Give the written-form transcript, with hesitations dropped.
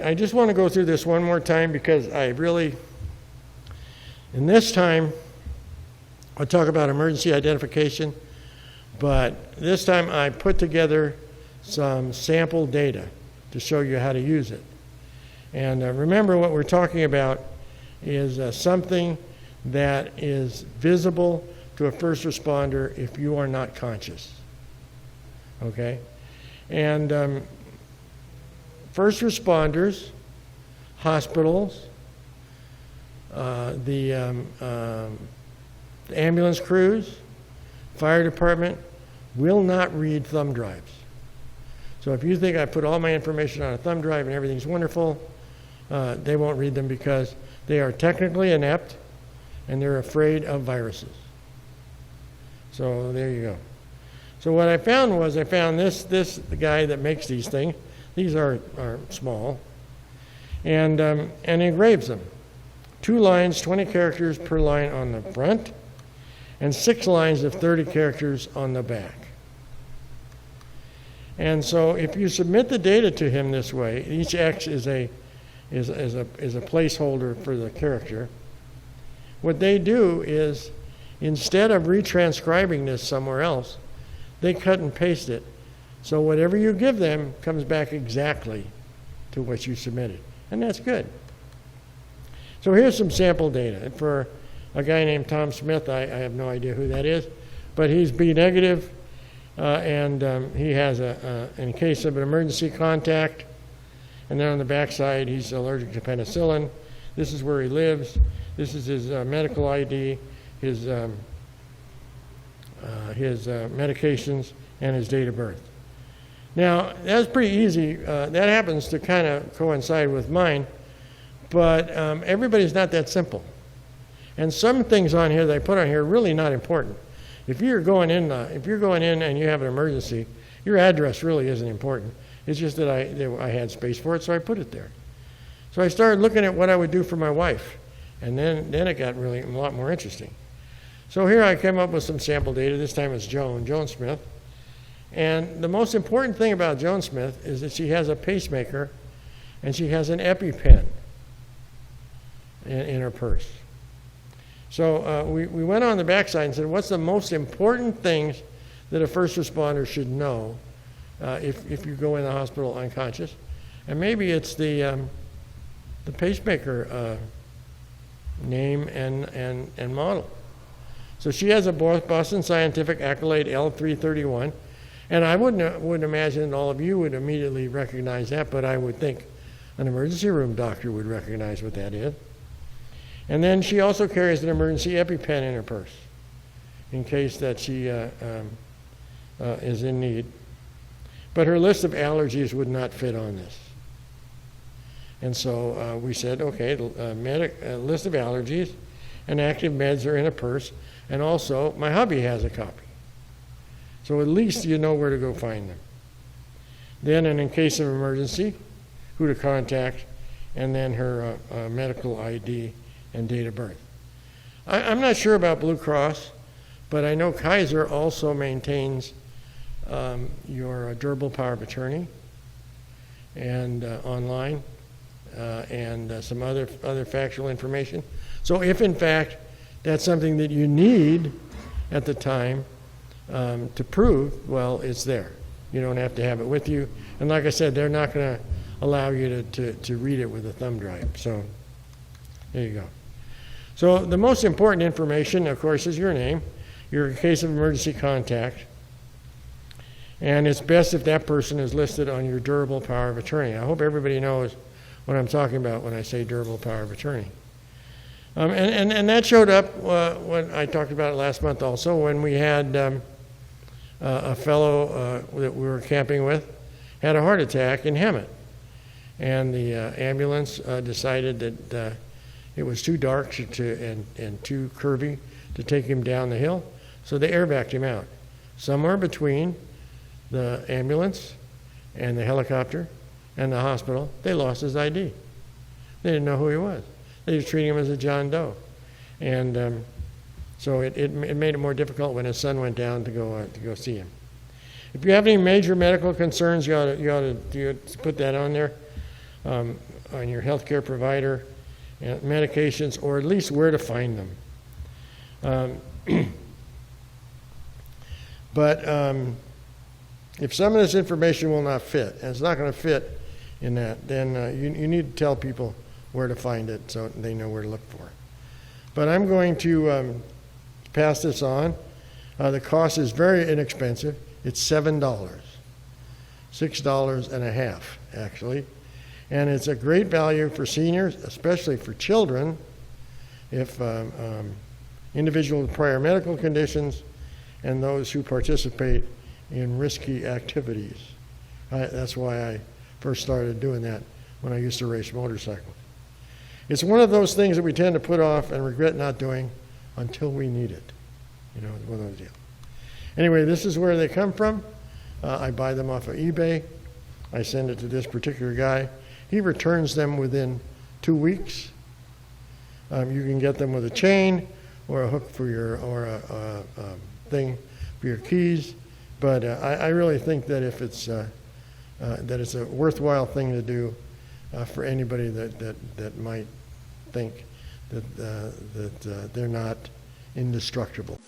I just want to go through this one more time because in this time, I'll talk about emergency identification, but this time I put together some sample data to show you how to use it. And remember, what we're talking about is something that is visible to a first responder if you are not conscious. Okay? And first responders, hospitals, the ambulance crews, fire department will not read thumb drives. So if you think I put all my information on a thumb drive and everything's wonderful, they won't read them because they are technically inept and they're afraid of viruses. So there you go. So what I found was the guy that makes these things. These are small, and engraves them. 2 lines, 20 characters per line on the front, and 6 lines of 30 characters on the back. And so if you submit the data to him this way, each X is a placeholder for the character. What they do is, instead of retranscribing this somewhere else, they cut and paste it. So whatever you give them comes back exactly to what you submitted. And that's good. So here's some sample data. For a guy named Tom Smith, I have no idea who that is, but he's B negative, and he has, in case of an emergency contact, and then on the back side, he's allergic to penicillin. This is where he lives. This is his medical ID, his medications, and his date of birth. Now, that's pretty easy. That happens to kind of coincide with mine, but everybody's not that simple. And some things on here that I put on here are really not important. If you're going in and you have an emergency, your address really isn't important. It's just that I had space for it, so I put it there. So I started looking at what I would do for my wife, and then it got really a lot more interesting. So here I came up with some sample data. This time it's Joan Smith. And the most important thing about Joan Smith is that she has a pacemaker and she has an EpiPen in her purse. So we went on the backside and said, what's the most important things that a first responder should know if you go in the hospital unconscious? And maybe it's the pacemaker name and model. So she has a Boston Scientific Accolade L331. And I wouldn't imagine that all of you would immediately recognize that, but I would think an emergency room doctor would recognize what that is. And then she also carries an emergency EpiPen in her purse in case that she is in need. But her list of allergies would not fit on this. And so we said, okay, a list of allergies and active meds are in a purse, and also my hubby has a copy. So at least you know where to go find them. Then, and in case of emergency, who to contact, and then her medical ID and date of birth. I'm not sure about Blue Cross, but I know Kaiser also maintains your durable power of attorney and online and some other factual information. So if in fact that's something that you need at the time to prove, well, it's there. You don't have to have it with you. And like I said, they're not going to allow you to read it with a thumb drive. So there you go. So the most important information, of course, is your name, your case of emergency contact, and it's best if that person is listed on your durable power of attorney. I hope everybody knows what I'm talking about when I say durable power of attorney. And that showed up when I talked about it last month also, when we had a fellow that we were camping with had a heart attack in Hemet. And the ambulance decided that it was too dark and too curvy to take him down the hill, so they air-vacked him out. Somewhere between the ambulance and the helicopter and the hospital, they lost his ID. They didn't know who he was. They were treating him as a John Doe. And so it made it more difficult when his son went down to go see him. If you have any major medical concerns, you ought to put that on there. on your healthcare provider, and medications, or at least where to find them. But if some of this information will not fit, and it's not going to fit in that, then you need to tell people where to find it so they know where to look for it. But I'm going to pass this on. The cost is very inexpensive. It's $7, $6.50 actually. And it's a great value for seniors, especially for children, if individuals with prior medical conditions and those who participate in risky activities. That's why I first started doing that when I used to race motorcycles. It's one of those things that we tend to put off and regret not doing until we need it. You know, it's one of those deals. Anyway, this is where they come from. I buy them off of eBay. I send it to this particular guy. He returns them within 2 weeks. You can get them with a chain or a hook for your, or a thing for your keys. But I really think that if it's that it's a worthwhile thing to do for anybody that might think that they're not indestructible.